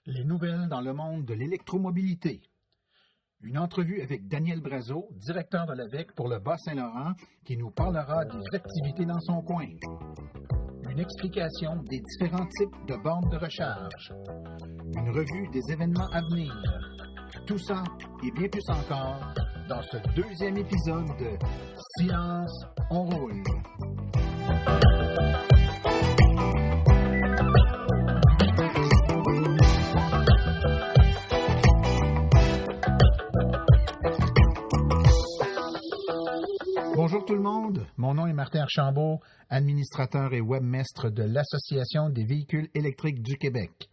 Les nouvelles dans le monde de l'électromobilité. Une entrevue avec Daniel Brazeau, directeur de l'AVEC pour le Bas-Saint-Laurent, qui nous parlera des activités dans son coin. Une explication des différents types de bornes de recharge. Une revue des événements à venir. Tout ça et bien plus encore dans ce deuxième épisode de Silence, on roule. Bonjour tout le monde, mon nom est Martin Archambault, administrateur et webmestre de l'Association des véhicules électriques du Québec.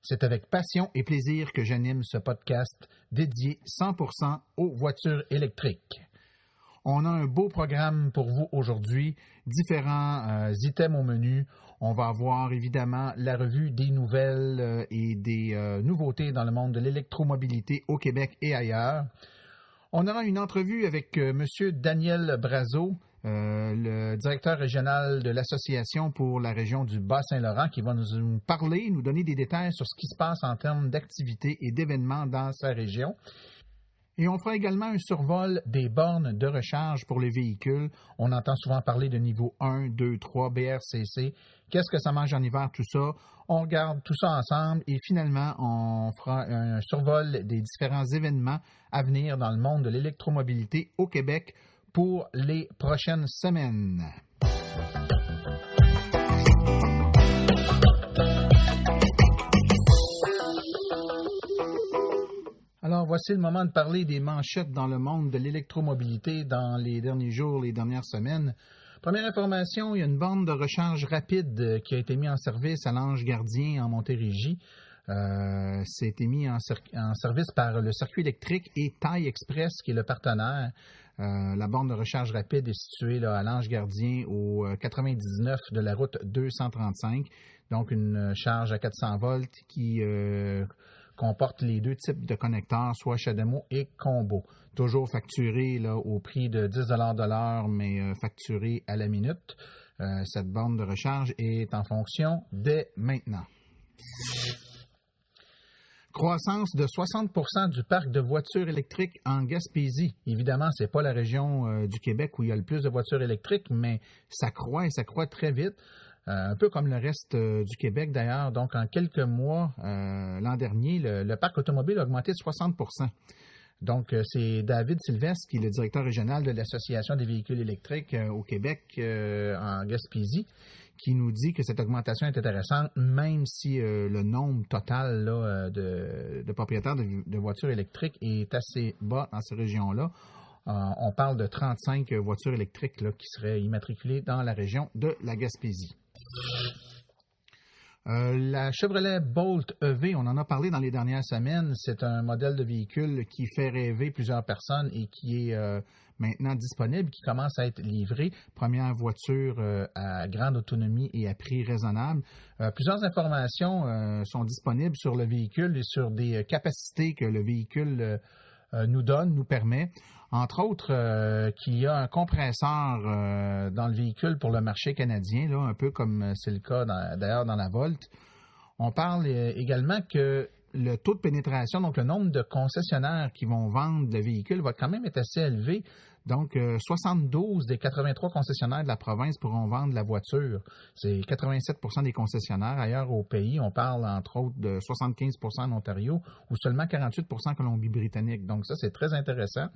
C'est avec passion et plaisir que j'anime ce podcast dédié 100% aux voitures électriques. On a un beau programme pour vous aujourd'hui, différents items au menu. On va avoir évidemment la revue des nouvelles et des nouveautés dans le monde de l'électromobilité au Québec et ailleurs. On aura une entrevue avec M. Daniel Brazeau, le directeur régional de l'Association pour la région du Bas-Saint-Laurent, qui va nous parler, nous donner des détails sur ce qui se passe en termes d'activités et d'événements dans sa région. Et on fera également un survol des bornes de recharge pour les véhicules. On entend souvent parler de niveau 1, 2, 3, BRCC. Qu'est-ce que ça mange en hiver, tout ça? On regarde tout ça ensemble et finalement, on fera un survol des différents événements à venir dans le monde de l'électromobilité au Québec pour les prochaines semaines. Alors, voici le moment de parler des manchettes dans le monde de l'électromobilité dans les derniers jours, les dernières semaines. Première information, il y a une borne de recharge rapide qui a été mise en service à l'Ange-Gardien en Montérégie. C'était mis en service par le circuit électrique et Taille Express, qui est le partenaire. La borne de recharge rapide est située là, à l'Ange-Gardien au 99 de la route 235. Donc, une charge à 400 volts qui comporte les deux types de connecteurs, soit CHAdeMO et Combo. Toujours facturé là, au prix de 10 $ de l'heure, mais facturé à la minute. Cette borne de recharge est en fonction dès maintenant. Croissance de 60% du parc de voitures électriques en Gaspésie. Évidemment, ce n'est pas la région du Québec où il y a le plus de voitures électriques, mais ça croît et ça croît très vite. Un peu comme le reste du Québec d'ailleurs. Donc, en quelques mois, l'an dernier, le parc automobile a augmenté de 60%. Donc, c'est David Sylvestre, qui est le directeur régional de l'Association des véhicules électriques au Québec, en Gaspésie, qui nous dit que cette augmentation est intéressante, même si le nombre total là, de propriétaires de voitures électriques est assez bas dans ces régions-là. On parle de 35 voitures électriques là, qui seraient immatriculées dans la région de la Gaspésie. La Chevrolet Bolt EV, on en a parlé dans les dernières semaines. C'est un modèle de véhicule qui fait rêver plusieurs personnes et qui est maintenant disponible, qui commence à être livré. Première voiture à grande autonomie et à prix raisonnable. Plusieurs informations sont disponibles sur le véhicule et sur des capacités que le véhicule nous permet. Entre autres, qu'il y a un compresseur dans le véhicule pour le marché canadien, là, un peu comme c'est le cas d'ailleurs dans la Volt. On parle également que le taux de pénétration, donc le nombre de concessionnaires qui vont vendre le véhicule va quand même être assez élevé. Donc, 72 des 83 concessionnaires de la province pourront vendre la voiture. C'est 87% des concessionnaires. Ailleurs au pays, on parle entre autres de 75% en Ontario ou seulement 48% en Colombie-Britannique. Donc, ça, c'est très intéressant.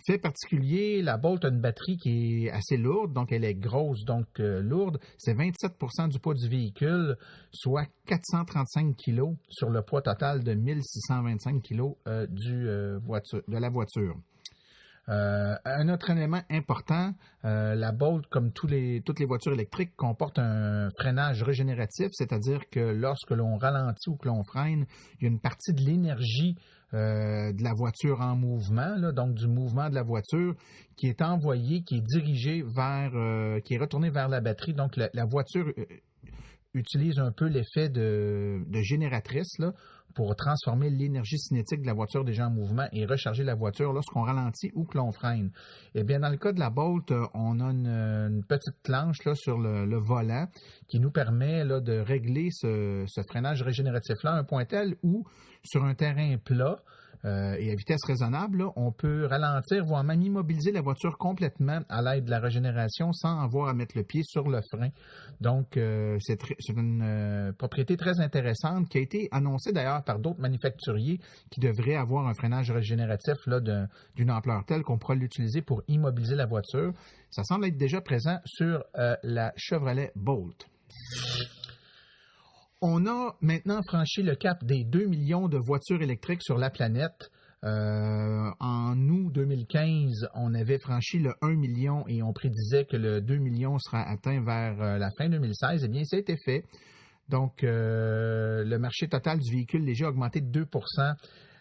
Fait particulier, la Bolt a une batterie qui est assez lourde, donc elle est grosse, donc lourde. C'est 27% du poids du véhicule, soit 435 kg sur le poids total de 1625 kg de la voiture. Un autre élément important, la Bolt, comme toutes les voitures électriques, comporte un freinage régénératif, c'est-à-dire que lorsque l'on ralentit ou que l'on freine, il y a une partie de l'énergie de la voiture en mouvement, là, donc du mouvement de la voiture, qui est envoyé, qui est dirigé qui est retourné vers la batterie. Donc la voiture utilise un peu l'effet de génératrice là, pour transformer l'énergie cinétique de la voiture déjà en mouvement et recharger la voiture lorsqu'on ralentit ou que l'on freine. Eh bien, dans le cas de la Bolt, on a une petite planche là, sur le volant qui nous permet là, de régler ce freinage régénératif-là à un point tel où, sur un terrain plat, et à vitesse raisonnable, là, on peut ralentir, voire même immobiliser la voiture complètement à l'aide de la régénération sans avoir à mettre le pied sur le frein. Donc, c'est une propriété très intéressante qui a été annoncée d'ailleurs par d'autres manufacturiers qui devraient avoir un freinage régénératif là, d'une ampleur telle qu'on pourra l'utiliser pour immobiliser la voiture. Ça semble être déjà présent sur la Chevrolet Bolt. On a maintenant franchi le cap des 2 millions de voitures électriques sur la planète. En août 2015, on avait franchi le 1 million et on prédisait que le 2 millions sera atteint vers la fin 2016. Eh bien, ça a été fait. Donc, le marché total du véhicule léger a augmenté de 2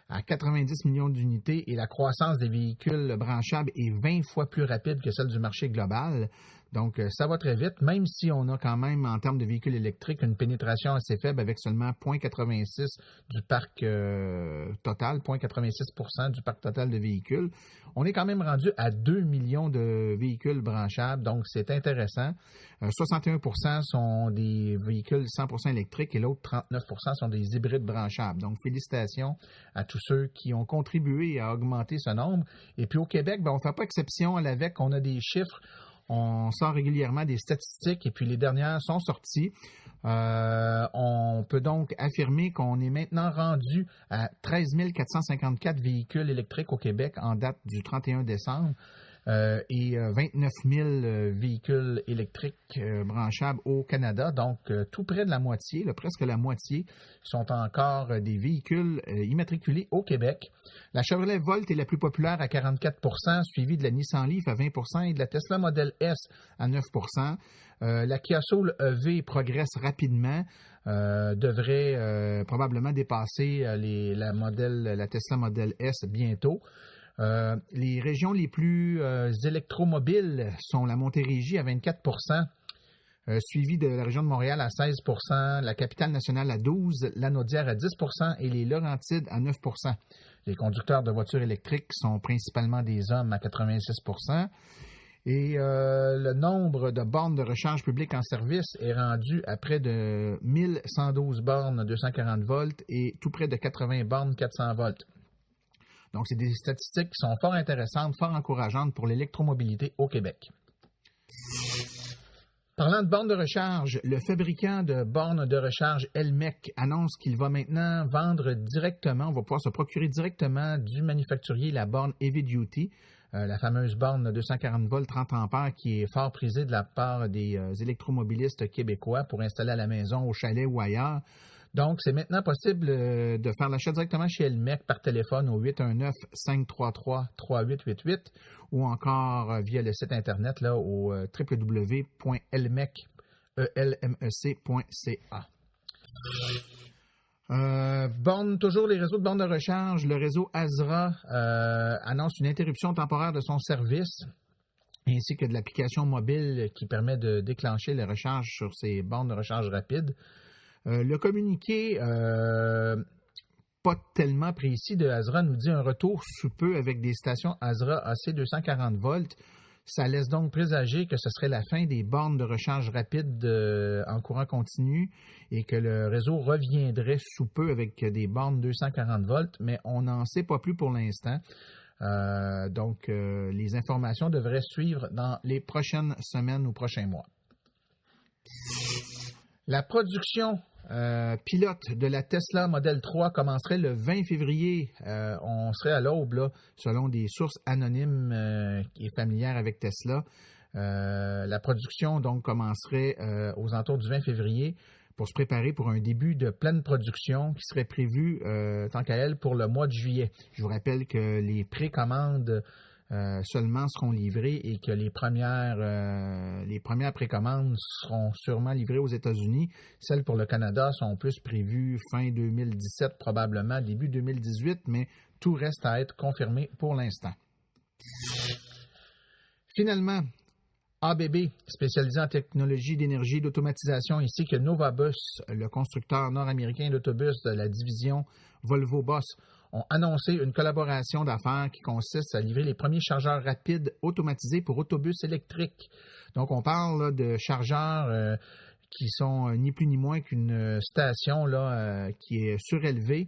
à 90 millions d'unités et la croissance des véhicules branchables est 20 fois plus rapide que celle du marché global. Donc, ça va très vite, même si on a quand même, en termes de véhicules électriques, une pénétration assez faible avec seulement 0,86 du parc total, 0,86 du parc total de véhicules. On est quand même rendu à 2 millions de véhicules branchables, donc c'est intéressant. 61 sont des véhicules 100% électriques et l'autre 39 sont des hybrides branchables. Donc, félicitations à tous ceux qui ont contribué à augmenter ce nombre. Et puis au Québec, on ne fait pas exception à l'AVEQ, on a des chiffres. On sort régulièrement des statistiques et puis les dernières sont sorties. On peut donc affirmer qu'on est maintenant rendu à 13 454 véhicules électriques au Québec en date du 31 décembre et 29 000 véhicules électriques branchables au Canada. Donc, tout près de la moitié, presque la moitié, sont encore des véhicules immatriculés au Québec. La Chevrolet Volt est la plus populaire à 44 suivie de la Nissan Leaf à 20 et de la Tesla Model S à 9 la Kia Soul EV progresse rapidement, devrait probablement dépasser la Tesla Model S bientôt. Les régions les plus électromobiles sont la Montérégie à 24 suivi de la région de Montréal à 16 la Capitale-Nationale à 12 la Naudière à 10 et les Laurentides à 9 Les conducteurs de voitures électriques sont principalement des hommes à 86 et le nombre de bornes de recharge publique en service est rendu à près de 1112 bornes 240 volts et tout près de 80 bornes 400 volts. Donc, c'est des statistiques qui sont fort intéressantes, fort encourageantes pour l'électromobilité au Québec. Parlant de bornes de recharge, le fabricant de bornes de recharge Elmec annonce qu'il va maintenant vendre directement, on va pouvoir se procurer directement du manufacturier la borne Heavy Duty, la fameuse borne 240 volts 30 ampères qui est fort prisée de la part des électromobilistes québécois pour installer à la maison, au chalet ou ailleurs. Donc, c'est maintenant possible de faire l'achat directement chez Elmec par téléphone au 819-533-3888 ou encore via le site Internet là, au www.elmec.ca. Toujours les réseaux de bornes de recharge. Le réseau AZRA annonce une interruption temporaire de son service ainsi que de l'application mobile qui permet de déclencher les recharges sur ces bornes de recharge rapides. Le communiqué, pas tellement précis de AZRA, nous dit un retour sous peu avec des stations AZRA AC 240 volts. Ça laisse donc présager que ce serait la fin des bornes de recharge rapide en courant continu et que le réseau reviendrait sous peu avec des bornes 240 volts, mais on n'en sait pas plus pour l'instant. Donc, les informations devraient suivre dans les prochaines semaines ou prochains mois. La production pilote de la Tesla Model 3 commencerait le 20 février. On serait à l'aube, là, selon des sources anonymes et familières avec Tesla. La production, donc, commencerait aux alentours du 20 février pour se préparer pour un début de pleine production qui serait prévu, tant qu'à elle, pour le mois de juillet. Je vous rappelle que les précommandes seulement seront livrées et que les premières précommandes seront sûrement livrées aux États-Unis. Celles pour le Canada sont plus prévues fin 2017, probablement début 2018, mais tout reste à être confirmé pour l'instant. Finalement, ABB, spécialisé en technologie d'énergie et d'automatisation, ainsi que Novabus, le constructeur nord-américain d'autobus de la division Volvo Bus, ont annoncé une collaboration d'affaires qui consiste à livrer les premiers chargeurs rapides automatisés pour autobus électriques. Donc, on parle là, de chargeurs qui sont ni plus ni moins qu'une station là, qui est surélevée.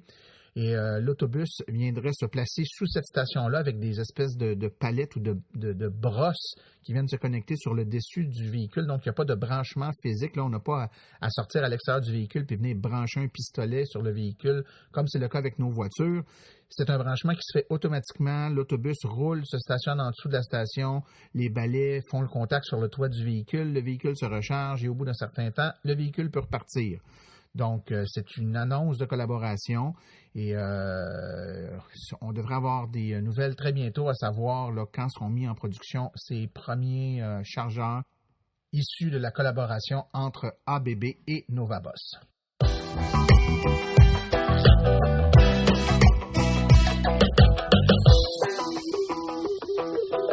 Et l'autobus viendrait se placer sous cette station-là avec des espèces de palettes ou de brosses qui viennent se connecter sur le dessus du véhicule. Donc, il n'y a pas de branchement physique. Là, on n'a pas à sortir à l'extérieur du véhicule puis venir brancher un pistolet sur le véhicule, comme c'est le cas avec nos voitures. C'est un branchement qui se fait automatiquement. L'autobus roule, se stationne en dessous de la station. Les balais font le contact sur le toit du véhicule. Le véhicule se recharge et au bout d'un certain temps, le véhicule peut repartir. Donc, c'est une annonce de collaboration et on devrait avoir des nouvelles très bientôt, à savoir là, quand seront mis en production ces premiers chargeurs issus de la collaboration entre ABB et Novabus.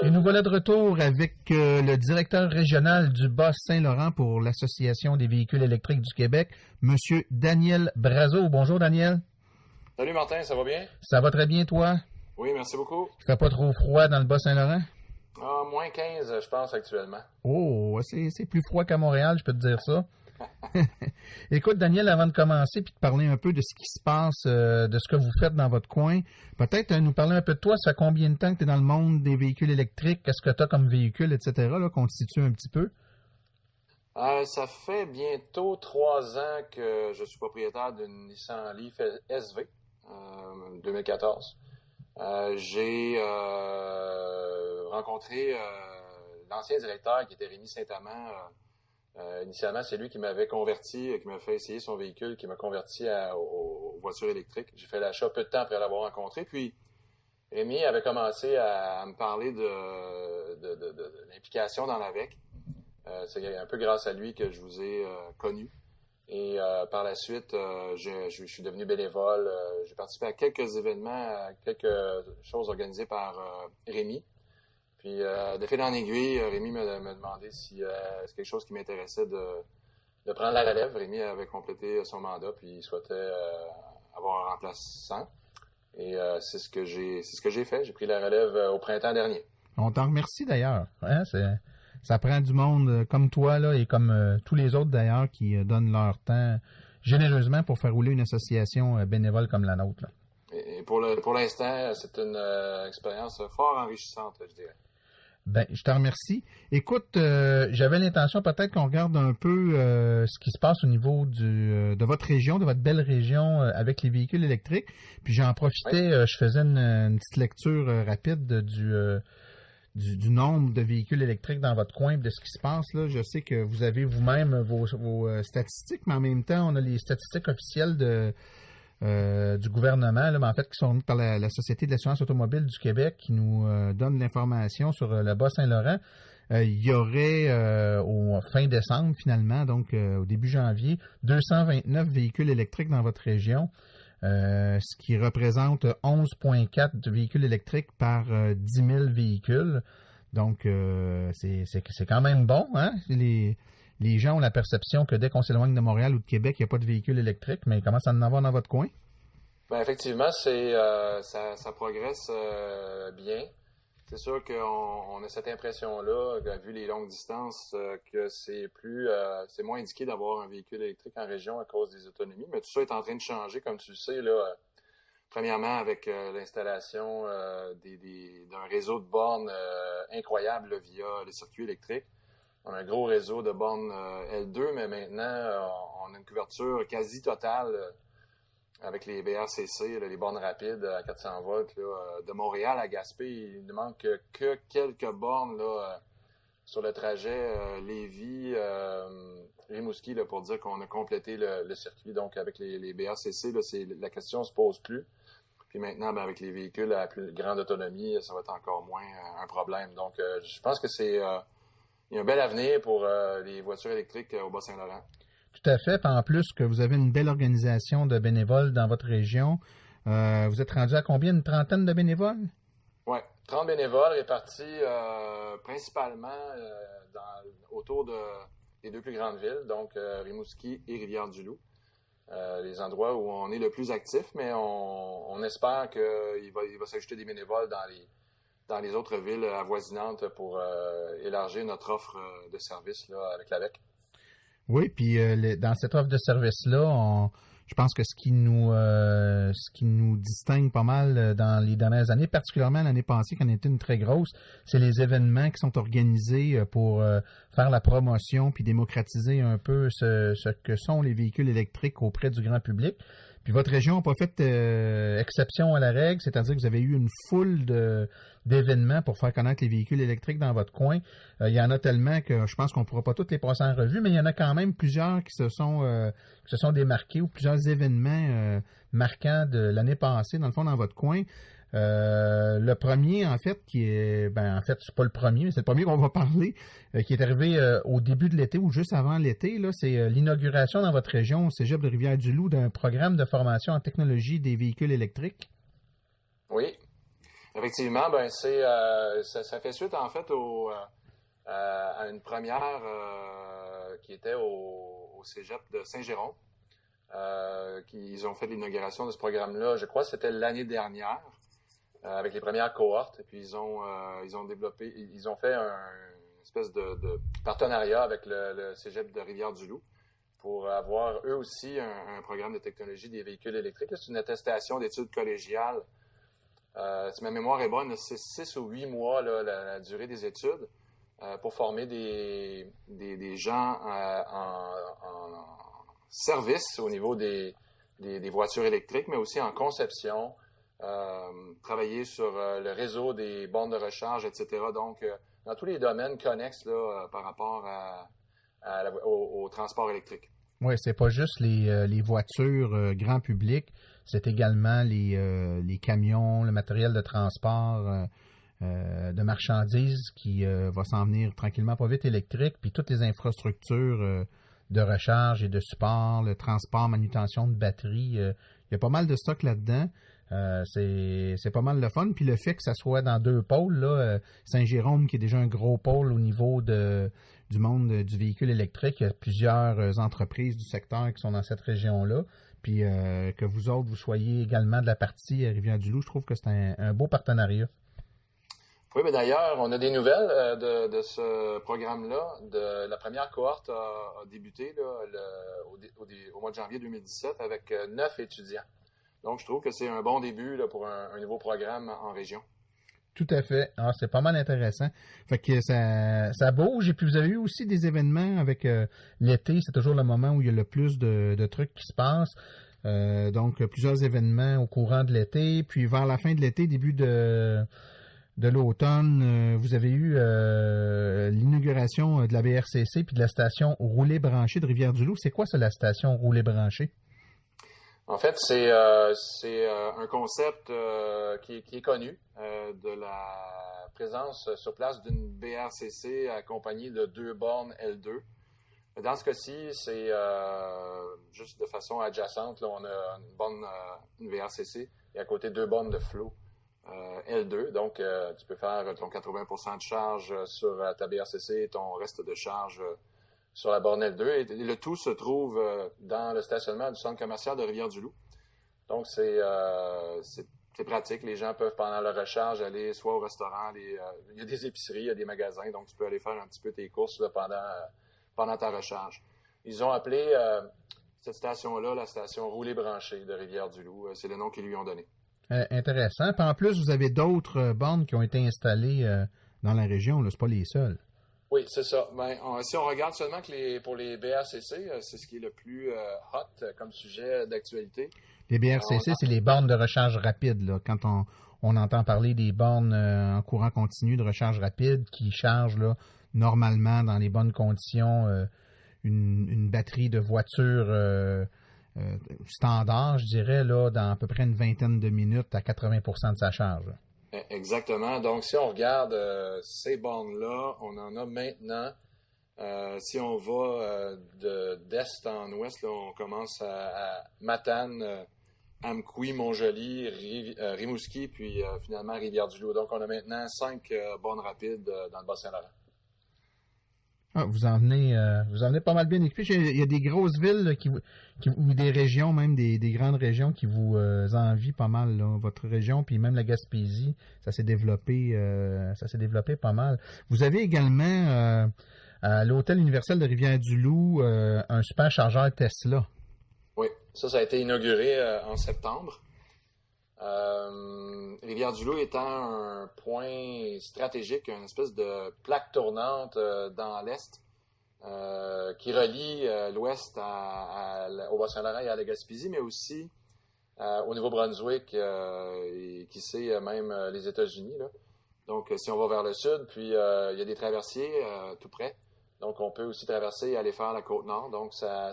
Et nous voilà de retour avec le directeur régional du Bas-Saint-Laurent pour l'Association des véhicules électriques du Québec, M. Daniel Brazeau. Bonjour, Daniel. Salut, Martin, ça va bien? Ça va très bien, toi? Oui, merci beaucoup. Il fait pas trop froid dans le Bas-Saint-Laurent? Moins 15, je pense, actuellement. Oh, c'est plus froid qu'à Montréal, je peux te dire ça. Écoute, Daniel, avant de commencer puis de parler un peu de ce qui se passe, de ce que vous faites dans votre coin, peut-être nous parler un peu de toi. Ça fait combien de temps que tu es dans le monde des véhicules électriques? Qu'est-ce que tu as comme véhicule, etc., là, qu'on te situe un petit peu? Ça fait bientôt 3 ans que je suis propriétaire d'une Nissan Leaf SV 2014. J'ai rencontré l'ancien directeur qui était Rémi Saint-Amand. Initialement, c'est lui qui m'avait converti, qui m'a fait essayer son véhicule, qui m'a converti aux voitures électriques. J'ai fait l'achat peu de temps après l'avoir rencontré. Puis, Rémi avait commencé à me parler de l'implication dans l'AVEC. C'est un peu grâce à lui que je vous ai connu. Et par la suite, je suis devenu bénévole. J'ai participé à quelques événements, à quelques choses organisées par Rémi. Puis, de fil en aiguille, Rémi m'a demandé si c'est quelque chose qui m'intéressait de prendre la relève. Rémi avait complété son mandat, puis il souhaitait avoir un remplaçant. Et c'est ce que j'ai fait. J'ai pris la relève au printemps dernier. On t'en remercie d'ailleurs. Hein? Ça prend du monde comme toi là, et comme tous les autres d'ailleurs qui donnent leur temps généreusement pour faire rouler une association bénévole comme la nôtre. Là. Et pour l'instant, c'est une expérience fort enrichissante, je dirais. Ben, je te remercie. Écoute, j'avais l'intention peut-être qu'on regarde un peu ce qui se passe au niveau de votre région, de votre belle région avec les véhicules électriques. Puis j'en profitais, oui. Je faisais une petite lecture rapide du nombre de véhicules électriques dans votre coin, de ce qui se passe là. Je sais que vous avez vous-même vos statistiques, mais en même temps, on a les statistiques officielles du gouvernement, là, mais en fait, qui sont remises par la Société de l'assurance automobile du Québec, qui nous donne l'information sur le Bas-Saint-Laurent. Il y aurait, au fin décembre, finalement, donc au début janvier, 229 véhicules électriques dans votre région, ce qui représente 11,4 de véhicules électriques par 10 000 véhicules. Donc, c'est quand même bon, hein? Les gens ont la perception que dès qu'on s'éloigne de Montréal ou de Québec, il n'y a pas de véhicules électriques, mais il commence à en avoir dans votre coin? Bien, effectivement, ça progresse bien. C'est sûr qu'on a cette impression-là, vu les longues distances, que c'est moins indiqué d'avoir un véhicule électrique en région à cause des autonomies. Mais tout ça est en train de changer, comme tu le sais, là. Premièrement, avec l'installation d'un réseau de bornes incroyable là, via les circuits électriques. On a un gros réseau de bornes L2, mais maintenant, on a une couverture quasi totale avec les BRCC, là, les bornes rapides à 400 volts. Là, de Montréal à Gaspé, il ne manque que quelques bornes là, sur le trajet Lévis-Rimouski pour dire qu'on a complété le circuit. Donc, avec les BRCC, là, la question ne se pose plus. Puis maintenant, avec les véhicules à plus grande autonomie, ça va être encore moins un problème. Donc, je pense que il y a un bel avenir pour les voitures électriques au Bas-Saint-Laurent. Tout à fait. En plus que vous avez une belle organisation de bénévoles dans votre région. Vous êtes rendu à combien? Une trentaine de bénévoles? Oui, 30 bénévoles répartis principalement autour des deux plus grandes villes, donc Rimouski et Rivière-du-Loup. Les endroits où on est le plus actif, mais on espère qu'il va s'ajouter des bénévoles dans les autres villes avoisinantes pour élargir notre offre de services là, avec l'AVEC. Oui, puis dans cette offre de service-là, je pense que ce qui nous distingue pas mal dans les dernières années, particulièrement l'année passée, qui en était une très grosse, c'est les événements qui sont organisés pour faire la promotion puis démocratiser un peu ce que sont les véhicules électriques auprès du grand public. Puis votre région n'a pas fait exception à la règle, c'est-à-dire que vous avez eu une foule d'événements pour faire connaître les véhicules électriques dans votre coin. Il y en a tellement que je pense qu'on ne pourra pas toutes les passer en revue, mais il y en a quand même plusieurs qui se sont démarqués ou plusieurs événements marquants de l'année passée, dans le fond, dans votre coin. Le premier, en fait, c'est pas le premier, mais c'est le premier qu'on va parler, qui est arrivé au début de l'été ou juste avant l'été, là, c'est l'inauguration dans votre région, au Cégep de Rivière-du-Loup, d'un programme de formation en technologie des véhicules électriques. Oui, effectivement, ça fait suite, en fait, à une première qui était au Cégep de Saint-Jérôme. Ils ont fait l'inauguration de ce programme-là, je crois que c'était l'année dernière. Avec les premières cohortes, et puis ils ont fait une espèce de partenariat avec le Cégep de Rivière-du-Loup pour avoir eux aussi un programme de technologie des véhicules électriques. Là, c'est une attestation d'études collégiales. Si ma mémoire est bonne, c'est 6 ou 8 mois là, la durée des études pour former des gens en service au niveau des voitures électriques, mais aussi en conception. Travailler sur le réseau des bornes de recharge, etc. Donc, dans tous les domaines connexes là, par rapport au transport électrique. Oui, c'est pas juste les voitures grand public, c'est également les camions, le matériel de transport de marchandises qui va s'en venir tranquillement pas vite électrique, puis toutes les infrastructures de recharge et de support, le transport, manutention de batteries. Il y a pas mal de stock là-dedans. C'est pas mal le fun. Puis le fait que ça soit dans 2 pôles, là, Saint-Jérôme, qui est déjà un gros pôle au niveau du monde du véhicule électrique, il y a plusieurs entreprises du secteur qui sont dans cette région-là. Puis que vous autres, vous soyez également de la partie Rivière-du-Loup, je trouve que c'est un beau partenariat. Oui, mais d'ailleurs, on a des nouvelles de ce programme-là. La première cohorte a débuté là, au mois de janvier 2017 avec 9 étudiants. Donc, je trouve que c'est un bon début là, pour un nouveau programme en région. Tout à fait. Ah, c'est pas mal intéressant. Fait que ça bouge. Et puis, vous avez eu aussi des événements avec l'été. C'est toujours le moment où il y a le plus de trucs qui se passent. Donc, plusieurs événements au courant de l'été. Puis, vers la fin de l'été, début de l'automne, vous avez eu l'inauguration de la BRCC puis de la station roulée branchée de Rivière-du-Loup. C'est quoi ça, la station roulée branchée? En fait, c'est un concept qui est connu de la présence sur place d'une BRCC accompagnée de 2 bornes L2. Dans ce cas-ci, c'est juste de façon adjacente. Là, on a une BRCC et à côté 2 bornes de flow L2. Donc, tu peux faire ton 80% de charge sur ta BRCC et ton reste de charge sur la borne L2, et le tout se trouve dans le stationnement du centre commercial de Rivière-du-Loup. Donc, c'est pratique. Les gens peuvent, pendant leur recharge, aller soit au restaurant, il y a des épiceries, il y a des magasins, donc tu peux aller faire un petit peu tes courses là, pendant ta recharge. Ils ont appelé cette station-là la station roulée branchée de Rivière-du-Loup. C'est le nom qu'ils lui ont donné. Intéressant. Puis en plus, vous avez d'autres bornes qui ont été installées dans la région. Là, c'est pas les seuls. Oui, c'est ça. Si on regarde seulement pour les BRCC, c'est ce qui est le plus hot comme sujet d'actualité. Les BRCC, c'est les bornes de recharge rapide. Là. Quand on entend parler des bornes en courant continu de recharge rapide qui chargent là, normalement dans les bonnes conditions une batterie de voiture standard, je dirais, là, dans à peu près une vingtaine de minutes à 80% de sa charge. Exactement. Donc, si on regarde ces bornes-là, on en a maintenant. Si on va d'est en ouest, là, on commence à Matane, Amqui, Montjoli, Rimouski, puis finalement Rivière-du-Loup. Donc, on a maintenant 5 bornes rapides dans le Bas-Saint-Laurent. Ah, vous en venez pas mal bien équipé. Il y a des grosses villes là, ou des régions, même des grandes régions qui vous envient pas mal. Là. Votre région, puis même la Gaspésie, ça s'est développé pas mal. Vous avez également à l'hôtel universel de Rivière-du-Loup un super chargeur Tesla. Oui, ça a été inauguré en septembre. Rivière-du-Loup étant un point stratégique, une espèce de plaque tournante dans l'Est qui relie l'Ouest au Bas-Saint-Laurent et à la Gaspésie, mais aussi au Nouveau-Brunswick et qui sait même les États-Unis. Là. Donc, si on va vers le sud, puis il y a des traversiers tout près. Donc, on peut aussi traverser et aller faire la Côte-Nord. Donc, ça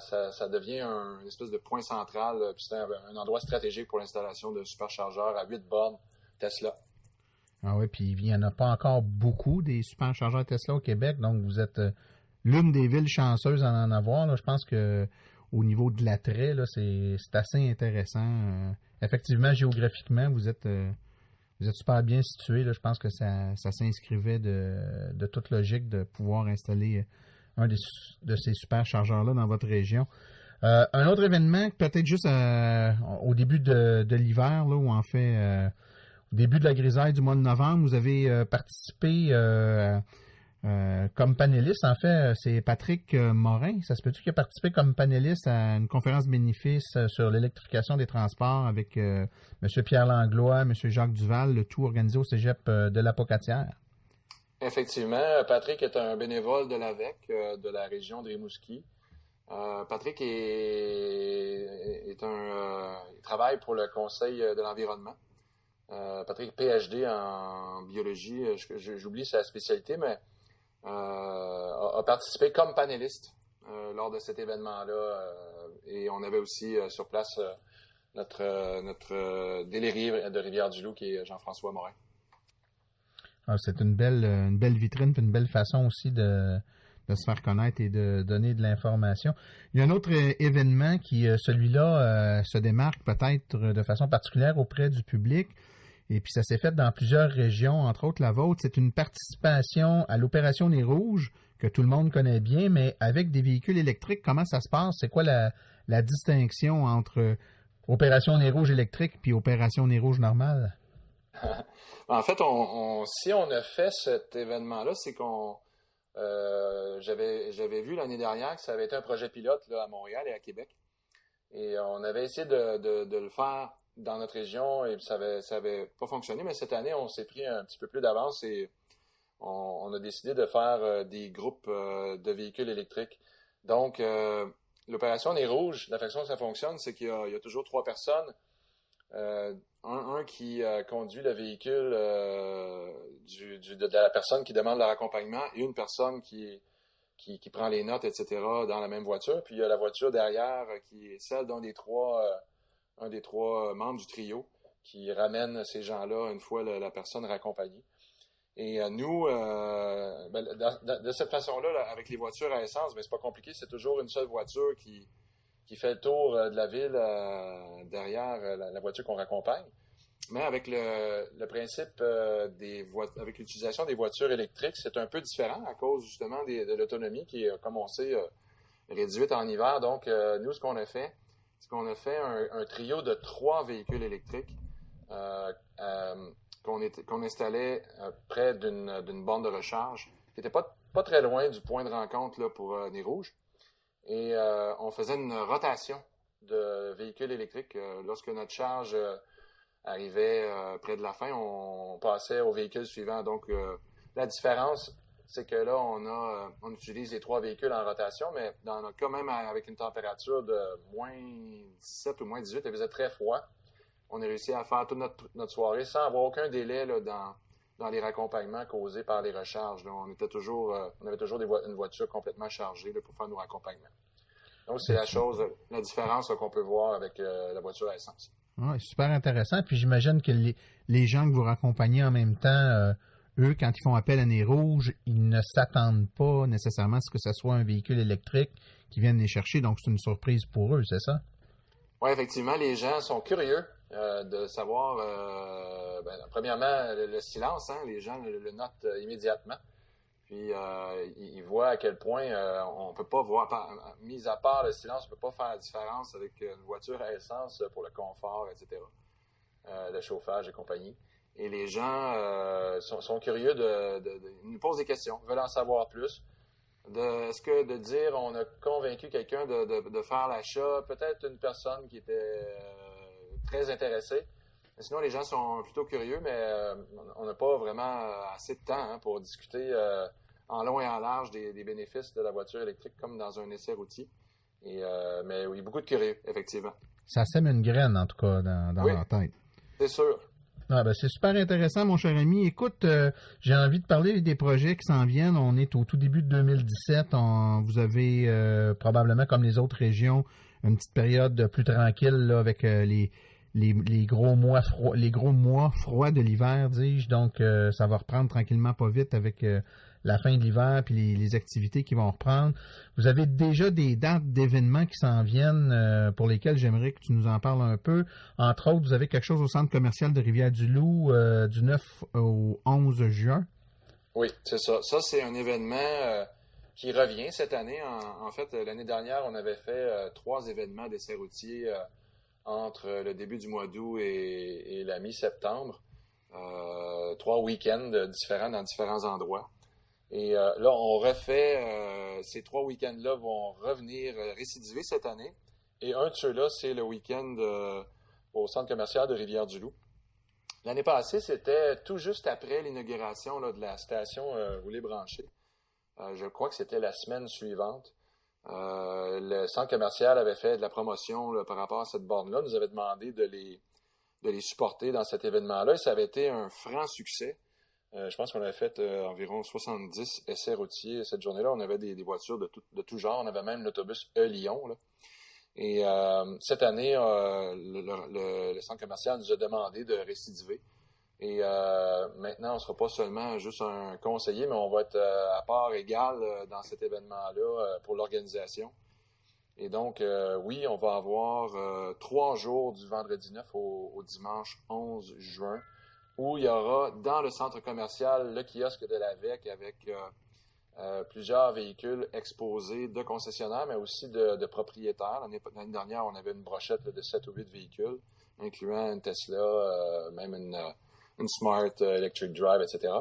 devient une espèce de point central. Puis c'est un endroit stratégique pour l'installation de superchargeurs à 8 bornes Tesla. Ah oui, puis il n'y en a pas encore beaucoup des superchargeurs Tesla au Québec. Donc, vous êtes l'une des villes chanceuses à en avoir. Là. Je pense que au niveau de l'attrait, là, c'est assez intéressant. Effectivement, géographiquement, vous êtes super bien situé. Là. Je pense que ça s'inscrivait de toute logique de pouvoir installer un de ces superchargeurs-là dans votre région. Un autre événement, peut-être juste au début de l'hiver, là, où en fait, au début de la grisaille du mois de novembre, vous avez participé comme panéliste. En fait, c'est Patrick Morin. Ça se peut-tu qu'il a participé comme panéliste à une conférence bénéfice sur l'électrification des transports avec M. Pierre Langlois, M. Jacques Duval, le tout organisé au cégep de la Pocatière? Effectivement, Patrick est un bénévole de l'AVEC, de la région de Rimouski. Patrick il travaille pour le Conseil de l'environnement. Patrick, PhD en biologie, j'oublie sa spécialité, mais a participé comme panéliste lors de cet événement-là. Et on avait aussi sur place notre délégué de Rivière-du-Loup, qui est Jean-François Morin. Ah, c'est une belle vitrine, puis une belle façon aussi de se faire connaître et de donner de l'information. Il y a un autre événement qui, celui-là, se démarque peut-être de façon particulière auprès du public. Et puis, ça s'est fait dans plusieurs régions, entre autres la vôtre. C'est une participation à l'opération Nez Rouge, que tout le monde connaît bien, mais avec des véhicules électriques. Comment ça se passe? C'est quoi la distinction entre opération Nez Rouge électrique puis opération Nez Rouge normale? En fait, si on a fait cet événement-là, c'est qu'on j'avais vu l'année dernière que ça avait été un projet pilote là, à Montréal et à Québec. Et on avait essayé de le faire dans notre région et ça avait pas fonctionné, mais cette année, on s'est pris un petit peu plus d'avance et on a décidé de faire des groupes de véhicules électriques. Donc, l'opération Nez Rouge, la façon que ça fonctionne, c'est qu'il y a toujours 3 personnes. Un qui conduit le véhicule de la personne qui demande leur accompagnement et une personne qui prend les notes, etc., dans la même voiture. Puis il y a la voiture derrière qui est celle un des trois membres du trio qui ramène ces gens-là une fois la personne raccompagnée. Et nous, de cette façon-là, là, avec les voitures à essence, c'est pas compliqué, c'est toujours une seule voiture qui fait le tour de la ville derrière la voiture qu'on raccompagne. Mais avec le principe avec l'utilisation des voitures électriques, c'est un peu différent à cause justement de l'autonomie qui est, comme on sait, réduite en hiver. Donc, nous, ce qu'on a fait, c'est qu'on a fait un trio de 3 véhicules électriques qu'on installait près d'une borne de recharge qui n'était pas très loin du point de rencontre là, pour Nez Rouge. Et on faisait une rotation de véhicules électriques. Lorsque notre charge arrivait près de la fin, on passait au véhicule suivant. Donc, la différence, c'est que là, on utilise les 3 véhicules en rotation, mais dans notre cas, même avec une température de moins 17 ou moins 18, il faisait très froid. On a réussi à faire toute notre soirée sans avoir aucun délai là, dans les raccompagnements causés par les recharges. Là. On avait toujours une voiture complètement chargée là, pour faire nos raccompagnements. Donc, c'est la différence là, qu'on peut voir avec la voiture à essence. Ouais, super intéressant. Puis j'imagine que les gens que vous raccompagnez en même temps, eux, quand ils font appel à Nez Rouge, ils ne s'attendent pas nécessairement à ce que ce soit un véhicule électrique qui vienne les chercher. Donc, c'est une surprise pour eux, c'est ça? Oui, effectivement, les gens sont curieux de savoir, premièrement, le silence, hein, les gens le notent immédiatement. Puis, ils voient à quel point on peut pas voir, mis à part le silence, on peut pas faire la différence avec une voiture à essence pour le confort, etc., le chauffage et compagnie. Et les gens sont curieux ils nous posent des questions, veulent en savoir plus. Est-ce que de dire on a convaincu quelqu'un de faire l'achat, peut-être une personne qui était très intéressée. Mais sinon, les gens sont plutôt curieux, mais on n'a pas vraiment assez de temps pour discuter en long et en large des bénéfices de la voiture électrique comme dans un essai routier. Mais oui, beaucoup de curieux, effectivement. Ça sème une graine, en tout cas, dans Oui, leur tête. c'est sûr. Ah ben c'est super intéressant, mon cher ami. Écoute, j'ai envie de parler des projets qui s'en viennent. On est au tout début de 2017. Vous avez probablement, comme les autres régions, une petite période plus tranquille là, avec les gros mois froids de l'hiver, dis-je. Donc, ça va reprendre tranquillement pas vite avec la fin de l'hiver puis les activités qui vont reprendre. Vous avez déjà des dates d'événements qui s'en viennent pour lesquels j'aimerais que tu nous en parles un peu. Entre autres, vous avez quelque chose au centre commercial de Rivière-du-Loup du 9 au 11 juin. Oui, c'est ça. Ça, c'est un événement qui revient cette année. En fait, l'année dernière, on avait fait 3 événements d'essais routiers entre le début du mois d'août et la mi-septembre. 3 week-ends différents dans différents endroits. Et là, on refait, ces 3 week-ends-là vont revenir récidiver cette année. Et un de ceux-là, c'est le week-end au centre commercial de Rivière-du-Loup. L'année passée, c'était tout juste après l'inauguration là, de la station roulée-branchée. Je crois que c'était la semaine suivante. Le centre commercial avait fait de la promotion là, par rapport à cette borne-là, nous avait demandé de les supporter dans cet événement-là. Et ça avait été un franc succès. Je pense qu'on avait fait environ 70 essais routiers cette journée-là. On avait des voitures de tout genre. On avait même l'autobus E-Lyon. Là. Et cette année, le centre commercial nous a demandé de récidiver. Et maintenant, on ne sera pas seulement juste un conseiller, mais on va être à part égale dans cet événement-là pour l'organisation. Et donc, oui, on va avoir 3 jours du vendredi 9 au dimanche 11 juin, où il y aura dans le centre commercial le kiosque de l'AVEC avec plusieurs véhicules exposés de concessionnaires, mais aussi de propriétaires. L'année dernière, on avait une brochette de 7 ou 8 véhicules, incluant une Tesla, même une Smart Electric Drive, etc.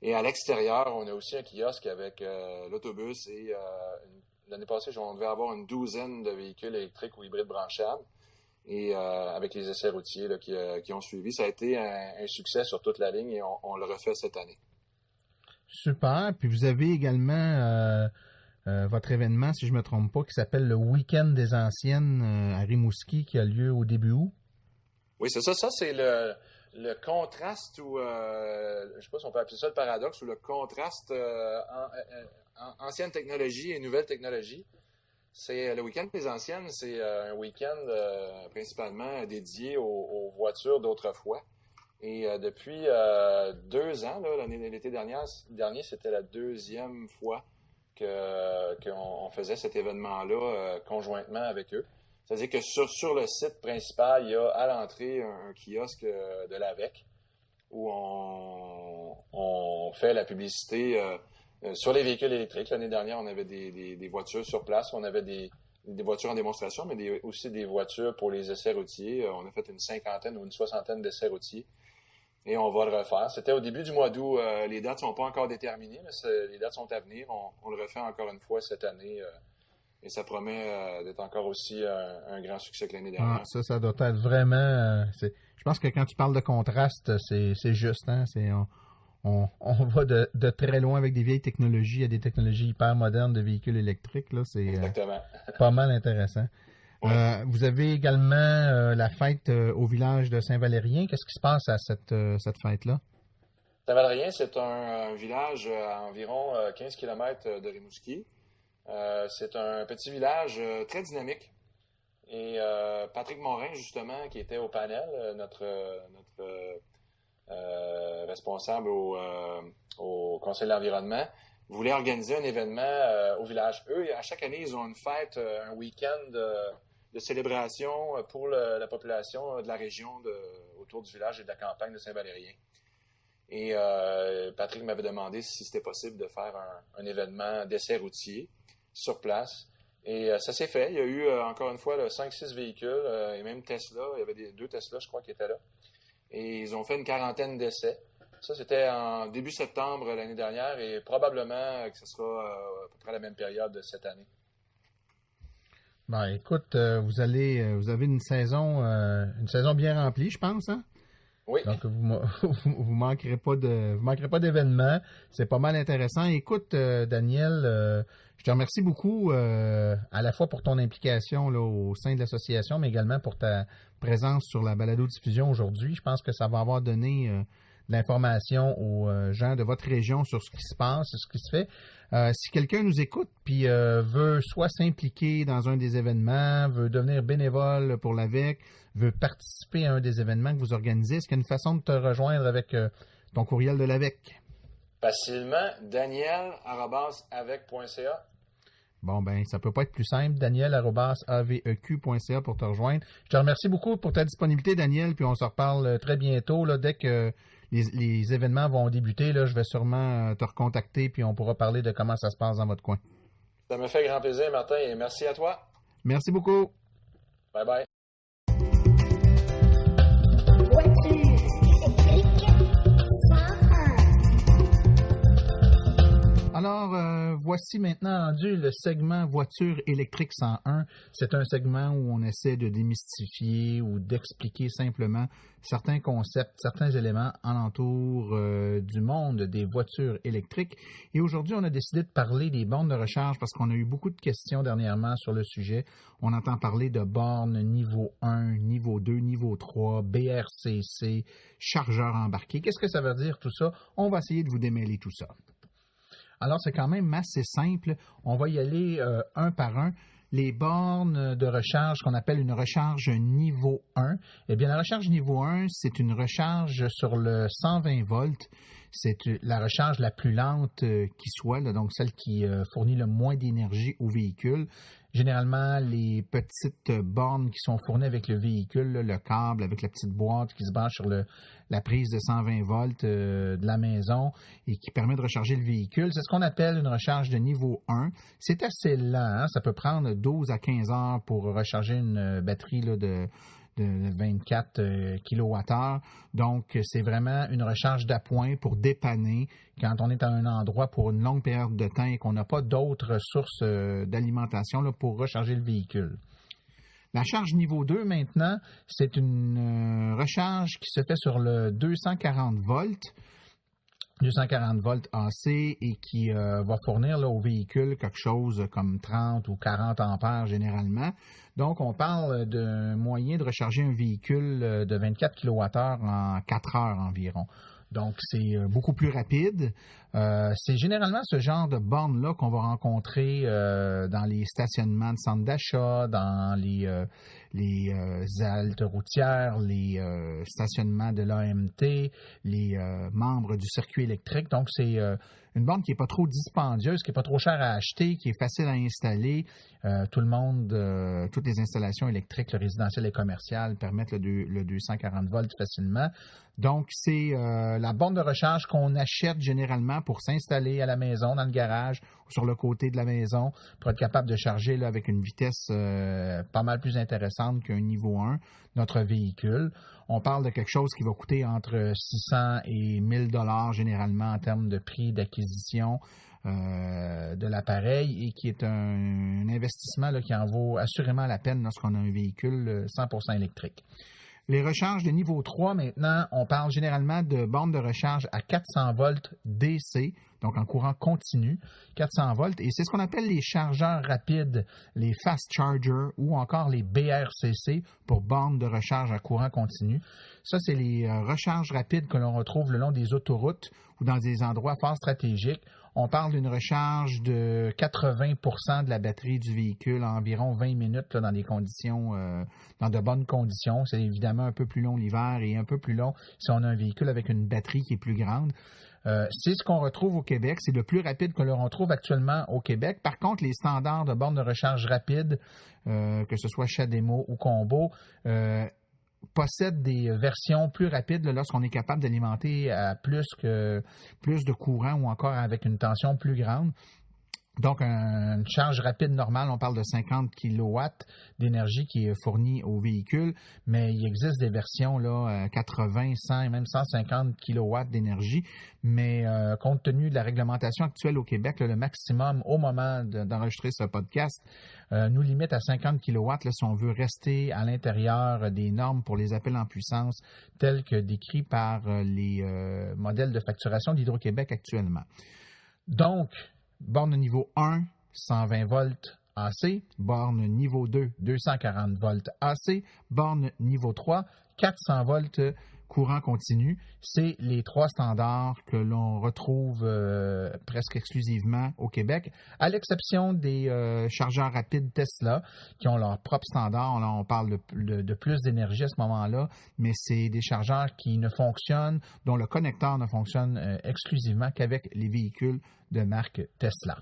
Et à l'extérieur, on a aussi un kiosque avec l'autobus et l'année passée, on devait avoir une 12aine de véhicules électriques ou hybrides branchables. Et avec les essais routiers là, qui ont suivi, ça a été un succès sur toute la ligne et on le refait cette année. Super. Puis vous avez également votre événement, si je ne me trompe pas, qui s'appelle le Week-end des Anciennes à Rimouski, qui a lieu au début août. Oui, c'est ça. Ça, c'est le contraste ou, je ne sais pas si on peut appeler ça le paradoxe, ou le contraste ancienne technologie et nouvelle technologie. C'est le week-end des anciennes, c'est un week-end principalement dédié aux voitures d'autrefois. Et depuis 2 ans, là, l'été dernier, c'était la 2e fois qu'on faisait cet événement-là conjointement avec eux. C'est-à-dire que sur le site principal, il y a à l'entrée un kiosque de l'AVEC où on fait la publicité sur les véhicules électriques. L'année dernière, on avait des voitures sur place. On avait des voitures en démonstration, mais aussi des voitures pour les essais routiers. On a fait une 50aine ou une 60aine d'essais routiers. Et on va le refaire. C'était au début du mois d'août. Les dates ne sont pas encore déterminées, mais les dates sont à venir. On le refait encore une fois cette année. Et ça promet d'être encore aussi un grand succès que l'année dernière. Ah, ça doit être vraiment... je pense que quand tu parles de contraste, c'est juste. Hein? On va de très loin avec des vieilles technologies à des technologies hyper modernes de véhicules électriques. Là, c'est exactement. Pas mal intéressant. Ouais. Vous avez également la fête au village de Saint-Valérien. Qu'est-ce qui se passe à cette fête-là? Saint-Valérien, c'est un village à environ 15 km de Rimouski. C'est un petit village très dynamique. Et Patrick Morin, justement, qui était au panel, notre responsable au Conseil de l'environnement, voulait organiser un événement au village. Eux, à chaque année, ils ont une fête, un week-end de célébration pour la population de la région autour du village et de la campagne de Saint-Valérien. Et Patrick m'avait demandé si c'était possible de faire un événement d'essai routier sur place. Et ça s'est fait. Il y a eu, encore une fois, 5-6 véhicules et même Tesla. Il y avait 2 Tesla, je crois, qui étaient là. Et ils ont fait une 40aine d'essais. Ça, c'était en début septembre l'année dernière et probablement que ce sera à peu près la même période de cette année. Ben, écoute, vous avez une saison bien remplie, je pense, hein? Oui. Donc, vous manquerez pas d'événements. C'est pas mal intéressant. Écoute, Daniel, je te remercie beaucoup à la fois pour ton implication là, au sein de l'association, mais également pour ta présence sur la balado-diffusion aujourd'hui. Je pense que ça va avoir donné de l'information aux gens de votre région sur ce qui se passe, sur ce qui se fait. Si quelqu'un nous écoute puis veut soit s'impliquer dans un des événements, veut devenir bénévole pour l'AVEC, veut participer à un des événements que vous organisez, est-ce qu'il y a une façon de te rejoindre avec ton courriel de l'AVEC? Facilement, daniel@avec.ca. Bon, ben, ça peut pas être plus simple. Daniel@aveq.ca pour te rejoindre. Je te remercie beaucoup pour ta disponibilité, Daniel, puis on se reparle très bientôt. Là, dès que les événements vont débuter, là, je vais sûrement te recontacter, puis on pourra parler de comment ça se passe dans votre coin. Ça me fait grand plaisir, Martin, et merci à toi. Merci beaucoup. Bye bye. Alors, voici maintenant rendu le segment Voiture électrique 101. C'est un segment où on essaie de démystifier ou d'expliquer simplement certains concepts, certains éléments alentour du monde des voitures électriques. Et aujourd'hui, on a décidé de parler des bornes de recharge parce qu'on a eu beaucoup de questions dernièrement sur le sujet. On entend parler de bornes niveau 1, niveau 2, niveau 3, BRCC, chargeurs embarqués. Qu'est-ce que ça veut dire tout ça? On va essayer de vous démêler tout ça. Alors, c'est quand même assez simple. On va y aller un par un. Les bornes de recharge qu'on appelle une recharge niveau 1. Eh bien, la recharge niveau 1, c'est une recharge sur le 120 volts. C'est la recharge la plus lente qui soit, là, donc celle qui fournit le moins d'énergie au véhicule. Généralement, les petites bornes qui sont fournies avec le véhicule, là, le câble avec la petite boîte qui se branche sur la prise de 120 volts de la maison et qui permet de recharger le véhicule, c'est ce qu'on appelle une recharge de niveau 1. C'est assez lent, hein? Ça peut prendre 12 à 15 heures pour recharger une batterie là, de 24 kWh. Donc, c'est vraiment une recharge d'appoint pour dépanner quand on est à un endroit pour une longue période de temps et qu'on n'a pas d'autres sources d'alimentation là, pour recharger le véhicule. La charge niveau 2, maintenant, c'est une recharge qui se fait sur le 240 volts. 240 volts AC et qui va fournir là, au véhicule quelque chose comme 30 ou 40 ampères généralement. Donc, on parle d'un moyen de recharger un véhicule de 24 kWh en 4 heures environ. Donc, c'est beaucoup plus rapide. C'est généralement ce genre de bornes-là qu'on va rencontrer dans les stationnements de centres d'achat, dans les haltes routières, les stationnements de l'AMT, les membres du circuit électrique. Donc, c'est une borne qui n'est pas trop dispendieuse, qui n'est pas trop chère à acheter, qui est facile à installer. Tout le monde, toutes les installations électriques, le résidentiel et commercial, permettent le 240 volts facilement. Donc, c'est la borne de recharge qu'on achète généralement pour s'installer à la maison, dans le garage ou sur le côté de la maison, pour être capable de charger là, avec une vitesse pas mal plus intéressante qu'un niveau 1, notre véhicule. On parle de quelque chose qui va coûter entre 600 et 1000 $ généralement en termes de prix d'acquisition de l'appareil et qui est un investissement là, qui en vaut assurément la peine lorsqu'on a un véhicule 100% électrique. Les recharges de niveau 3, maintenant, on parle généralement de bornes de recharge à 400 volts DC, donc en courant continu, 400 volts, et c'est ce qu'on appelle les chargeurs rapides, les fast chargers ou encore les BRCC pour bornes de recharge à courant continu. Ça, c'est les recharges rapides que l'on retrouve le long des autoroutes ou dans des endroits fort stratégiques. On parle d'une recharge de 80% de la batterie du véhicule en environ 20 minutes là, dans des conditions, dans de bonnes conditions. C'est évidemment un peu plus long l'hiver et un peu plus long si on a un véhicule avec une batterie qui est plus grande. C'est ce qu'on retrouve au Québec. C'est le plus rapide que l'on retrouve actuellement au Québec. Par contre, les standards de bornes de recharge rapide, que ce soit CHAdeMO ou Combo, possèdent des versions plus rapides là, lorsqu'on est capable d'alimenter à plus de courant ou encore avec une tension plus grande. Donc, une charge rapide normale, on parle de 50 kW d'énergie qui est fournie au véhicule, mais il existe des versions là 80, 100 et même 150 kW d'énergie, mais compte tenu de la réglementation actuelle au Québec, là, le maximum au moment d'enregistrer ce podcast nous limite à 50 kW là, si on veut rester à l'intérieur des normes pour les appels en puissance tels que décrits par les modèles de facturation d'Hydro-Québec actuellement. Donc, borne niveau 1, 120 volts AC. Borne niveau 2, 240 volts AC. Borne niveau 3, 400 volts courant continu. C'est les trois standards que l'on retrouve presque exclusivement au Québec, à l'exception des chargeurs rapides Tesla qui ont leur propre standard. Là, on parle de plus d'énergie à ce moment-là, mais c'est des chargeurs qui ne fonctionnent, dont le connecteur ne fonctionne exclusivement qu'avec les véhicules de marque Tesla.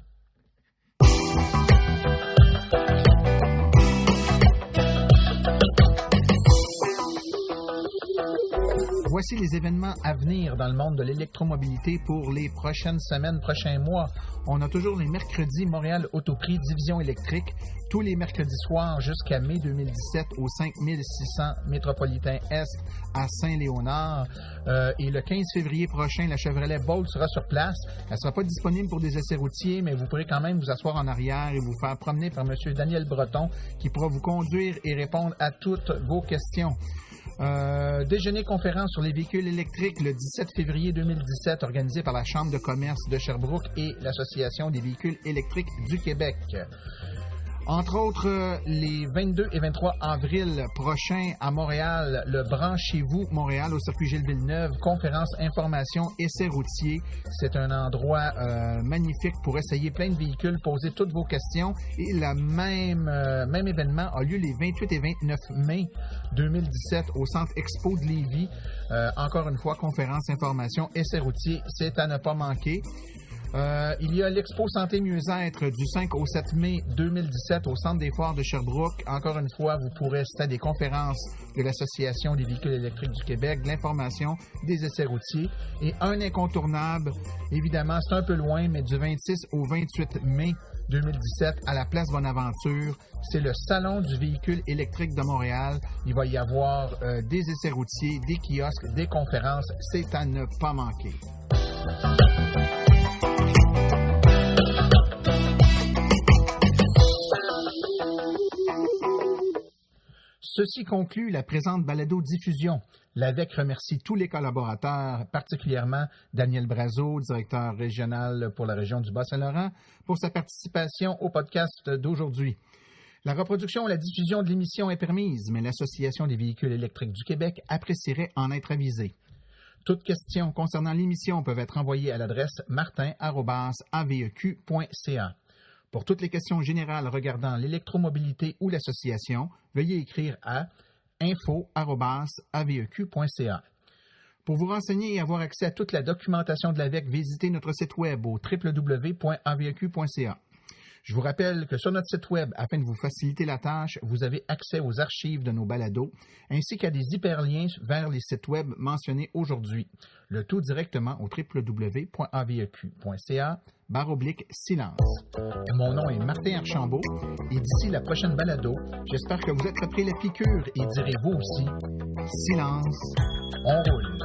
Voici les événements à venir dans le monde de l'électromobilité pour les prochaines semaines, prochains mois. On a toujours les mercredis Montréal Autoprix Division électrique, tous les mercredis soirs jusqu'à mai 2017 au 5600 Métropolitain Est à Saint-Léonard. Et le 15 février prochain, la Chevrolet Bolt sera sur place. Elle ne sera pas disponible pour des essais routiers, mais vous pourrez quand même vous asseoir en arrière et vous faire promener par M. Daniel Breton qui pourra vous conduire et répondre à toutes vos questions. Déjeuner conférence sur les véhicules électriques le 17 février 2017 organisé par la Chambre de commerce de Sherbrooke et l'Association des véhicules électriques du Québec. Entre autres, les 22 et 23 avril prochains à Montréal, le Branchez-vous Montréal au circuit Gilles-Villeneuve, conférence, information, essais routiers. C'est un endroit magnifique pour essayer plein de véhicules, poser toutes vos questions. Et le même événement a lieu les 28 et 29 mai 2017 au Centre Expo de Lévis. Encore une fois, conférence, information, essais routiers, c'est à ne pas manquer. Il y a l'Expo Santé Mieux-être du 5 au 7 mai 2017 au Centre des foires de Sherbrooke. Encore une fois, vous pourrez assister à des conférences de l'Association des véhicules électriques du Québec, de l'information, des essais routiers. Et un incontournable, évidemment, c'est un peu loin, mais du 26 au 28 mai 2017 à la Place Bonaventure, c'est le Salon du véhicule électrique de Montréal. Il va y avoir des essais routiers, des kiosques, des conférences. C'est à ne pas manquer. Ceci conclut la présente balado-diffusion. L'AVEQ remercie tous les collaborateurs, particulièrement Daniel Brazeau, directeur régional pour la région du Bas-Saint-Laurent, pour sa participation au podcast d'aujourd'hui. La reproduction et la diffusion de l'émission est permise, mais l'Association des véhicules électriques du Québec apprécierait en être avisée. Toutes questions concernant l'émission peuvent être envoyées à l'adresse martin@aveq.ca. Pour toutes les questions générales regardant l'électromobilité ou l'association, veuillez écrire à info@aveq.ca. Pour vous renseigner et avoir accès à toute la documentation de l'AVEQ, visitez notre site web au www.aveq.ca. Je vous rappelle que sur notre site web, afin de vous faciliter la tâche, vous avez accès aux archives de nos balados, ainsi qu'à des hyperliens vers les sites web mentionnés aujourd'hui. Le tout directement au www.aveq.ca/silence. Mon nom est Martin Archambault et d'ici la prochaine balado, j'espère que vous attraperez la piqûre et direz vous aussi, silence, on roule.